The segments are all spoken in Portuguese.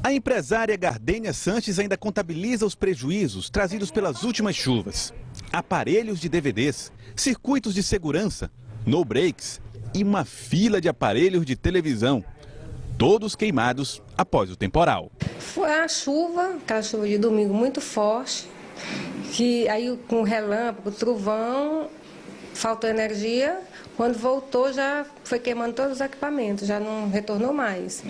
A empresária Gardênia Sanches ainda contabiliza os prejuízos trazidos pelas últimas chuvas. Aparelhos de DVDs, circuitos de segurança, no-breaks e uma fila de aparelhos de televisão. Todos queimados após o temporal. Foi a chuva, aquela chuva de domingo muito forte, que aí com relâmpago, trovão, faltou energia. Quando voltou já foi queimando todos os equipamentos, já não retornou mais.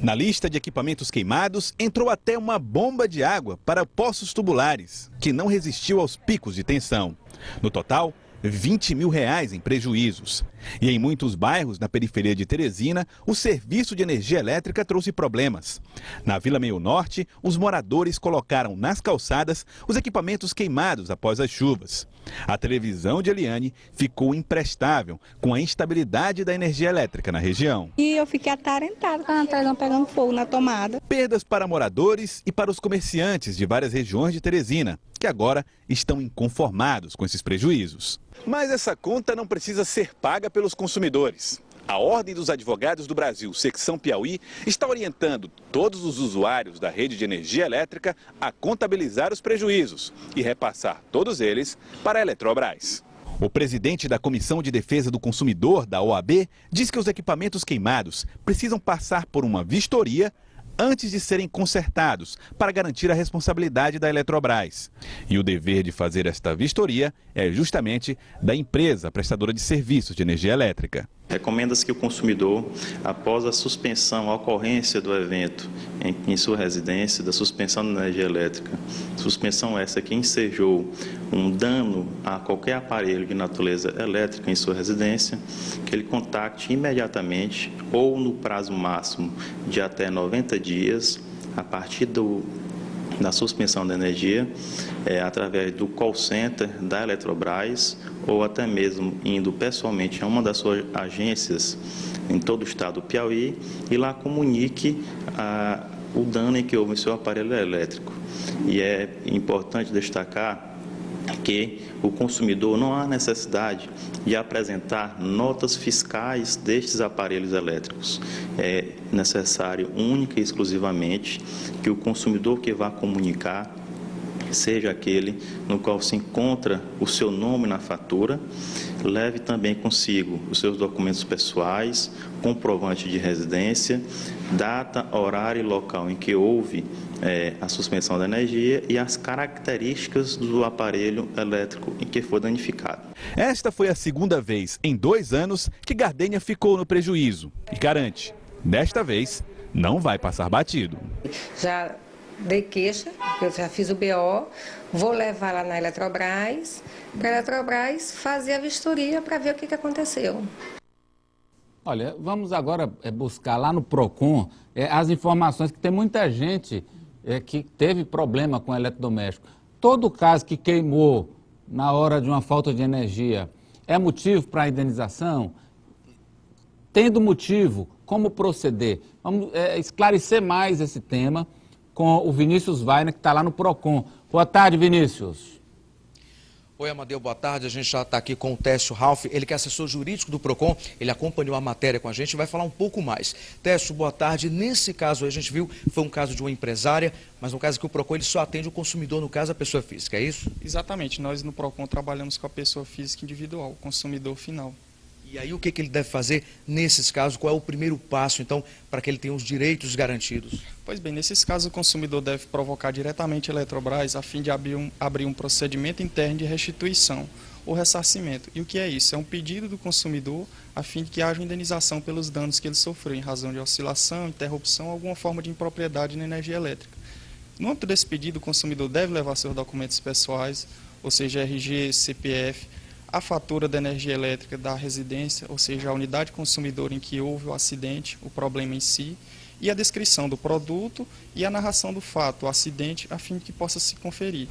Na lista de equipamentos queimados, entrou até uma bomba de água para poços tubulares, que não resistiu aos picos de tensão. No total, R$20 mil em prejuízos. E em muitos bairros na periferia de Teresina, o serviço de energia elétrica trouxe problemas. Na Vila Meio Norte, os moradores colocaram nas calçadas os equipamentos queimados após as chuvas. A televisão de Eliane ficou imprestável com a instabilidade da energia elétrica na região. E eu fiquei atarentada com a televisão pegando fogo na tomada. Perdas para moradores e para os comerciantes de várias regiões de Teresina, que agora estão inconformados com esses prejuízos. Mas essa conta não precisa ser paga pelos consumidores. A Ordem dos Advogados do Brasil, secção Piauí, está orientando todos os usuários da rede de energia elétrica a contabilizar os prejuízos e repassar todos eles para a Eletrobras. O presidente da Comissão de Defesa do Consumidor, da OAB, diz que os equipamentos queimados precisam passar por uma vistoria antes de serem consertados, para garantir a responsabilidade da Eletrobras. E o dever de fazer esta vistoria é justamente da empresa prestadora de serviços de energia elétrica. Recomenda-se que o consumidor, após a suspensão, a ocorrência do evento em sua residência, da suspensão da energia elétrica, suspensão essa que ensejou um dano a qualquer aparelho de natureza elétrica em sua residência, que ele contacte imediatamente ou no prazo máximo de até 90 dias, a partir da suspensão da energia, através do call center da Eletrobras ou até mesmo indo pessoalmente a uma das suas agências em todo o estado do Piauí e lá comunique o dano em que houve em seu aparelho elétrico. E é importante destacar que o consumidor não há necessidade de apresentar notas fiscais destes aparelhos elétricos. É necessário única e exclusivamente que o consumidor que vá comunicar seja aquele no qual se encontra o seu nome na fatura, leve também consigo os seus documentos pessoais, comprovante de residência, data, horário e local em que houve a suspensão da energia e as características do aparelho elétrico em que foi danificado. Esta foi a segunda vez em 2 anos que Gardênia ficou no prejuízo e garante, desta vez, não vai passar batido. Já dei queixa, eu já fiz o BO, vou levar lá na Eletrobras, para a Eletrobras fazer a vistoria para ver o que aconteceu. Olha, vamos agora buscar lá no PROCON as informações, que tem muita gente que teve problema com eletrodoméstico. Todo caso que queimou na hora de uma falta de energia é motivo para indenização? Tendo motivo, como proceder? Vamos esclarecer mais esse tema com o Vinícius Weiner, que está lá no PROCON. Boa tarde, Vinícius. Oi, Amadeu, boa tarde. A gente já está aqui com o Técio Ralph, ele que é assessor jurídico do PROCON, ele acompanhou a matéria com a gente e vai falar um pouco mais. Técio, boa tarde. Nesse caso aí, a gente viu, foi um caso de uma empresária, mas no caso que o PROCON ele só atende o consumidor, no caso a pessoa física, é isso? Exatamente, nós no PROCON trabalhamos com a pessoa física individual, o consumidor final. E aí o que ele deve fazer nesses casos? Qual é o primeiro passo, então, para que ele tenha os direitos garantidos? Pois bem, nesses casos o consumidor deve provocar diretamente a Eletrobras a fim de abrir um procedimento interno de restituição ou ressarcimento. E o que é isso? É um pedido do consumidor a fim de que haja indenização pelos danos que ele sofreu em razão de oscilação, interrupção ou alguma forma de impropriedade na energia elétrica. No âmbito desse pedido, o consumidor deve levar seus documentos pessoais, ou seja, RG, CPF, a fatura da energia elétrica da residência, ou seja, a unidade consumidora em que houve o acidente, o problema em si, e a descrição do produto e a narração do fato, o acidente, a fim de que possa se conferir.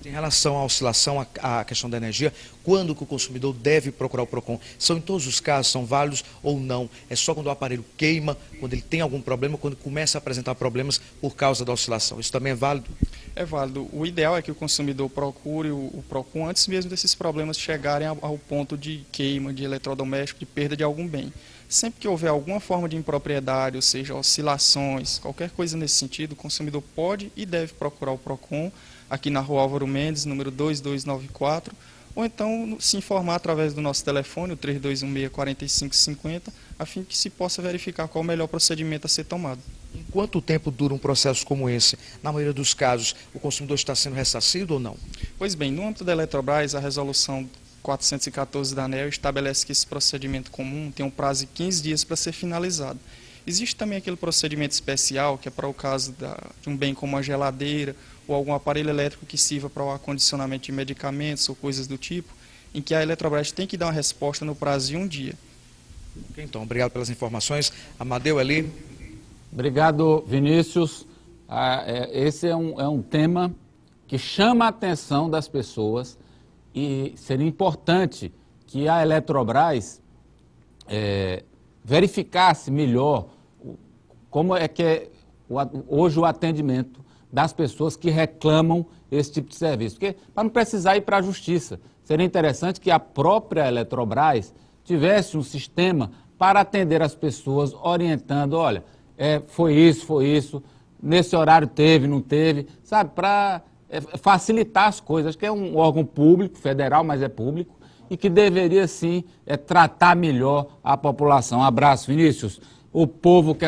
Em relação à oscilação, à questão da energia, quando que o consumidor deve procurar o PROCON? São em todos os casos, são válidos ou não? É só quando o aparelho queima, quando ele tem algum problema, quando começa a apresentar problemas por causa da oscilação. Isso também é válido? É válido. O ideal é que o consumidor procure o PROCON antes mesmo desses problemas chegarem ao ponto de queima, de eletrodoméstico, de perda de algum bem. Sempre que houver alguma forma de impropriedade, ou seja, oscilações, qualquer coisa nesse sentido, o consumidor pode e deve procurar o PROCON, aqui na Rua Álvaro Mendes, número 2294, ou então se informar através do nosso telefone, o 3216-4550, a fim que se possa verificar qual o melhor procedimento a ser tomado. Em quanto tempo dura um processo como esse? Na maioria dos casos, o consumidor está sendo ressarcido ou não? Pois bem, no âmbito da Eletrobras, a resolução 414 da ANEEL estabelece que esse procedimento comum tem um prazo de 15 dias para ser finalizado. Existe também aquele procedimento especial, que é para o caso de um bem como uma geladeira ou algum aparelho elétrico que sirva para o acondicionamento de medicamentos ou coisas do tipo, em que a Eletrobras tem que dar uma resposta no prazo de um dia. Então, obrigado pelas informações. Amadeu, Eli. Obrigado, Vinícius. Esse é um tema que chama a atenção das pessoas e seria importante que a Eletrobras verificasse melhor como é que é hoje o atendimento das pessoas que reclamam esse tipo de serviço. Porque, para não precisar ir para a justiça, seria interessante que a própria Eletrobras tivesse um sistema para atender as pessoas, orientando, olha, foi isso, nesse horário teve, não teve, sabe, para facilitar as coisas. Acho que é um órgão público, federal, mas é público, e que deveria, sim, tratar melhor a população. Um abraço, Vinícius. O povo quer